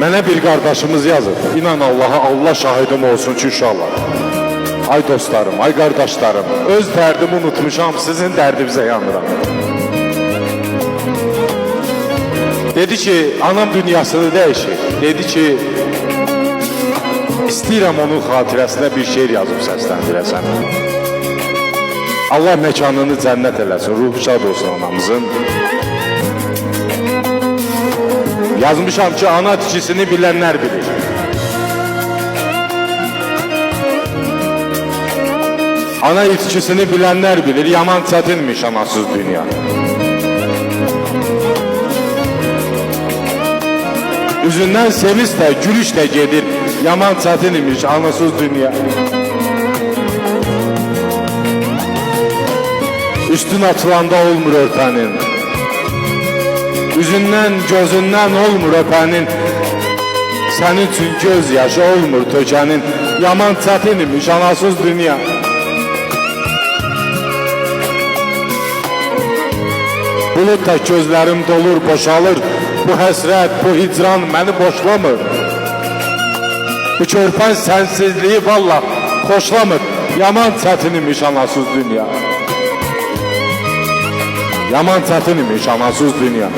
Mənə bir qardaşımız yazır. İnan Allaha, Allah şahidim olsun ki inşallah. Ay dostlarım, ay qardaşlarım, öz dərdimi unutmuşam, sizin dərdinizə yanıram. Dedi ki, anam dünyasını dəyişir. Dedi ki, istəyirəm onun xatirəsinə bir şeir yazıb səsləndirəsən. Allah məkanını cənnət eləsin, ruhu şad olsun anamızın. Yazmışam ki, ana tikisini bilənlər bilir. Ana itkisini bilənlər bilir, yaman çətinmiş anasız dünya. Üzündən sevinç də, gülüş də gedir, yaman çətinmiş anasız dünya. Üstün açılanda olmur örtənin, üzündən, gözündən olmur öpənin, sənin üçün göz yaşı olmur tökənin, yaman çətinmiş anasız dünya. Bulud da gözlərim dolur, boşalır, bu həsrət, bu hicran məni boşlamır. Bu körpən sənsizliyi valla xoşlamır, yaman çətinmiş anasız dünya. Yaman çətinmiş anasız dünya.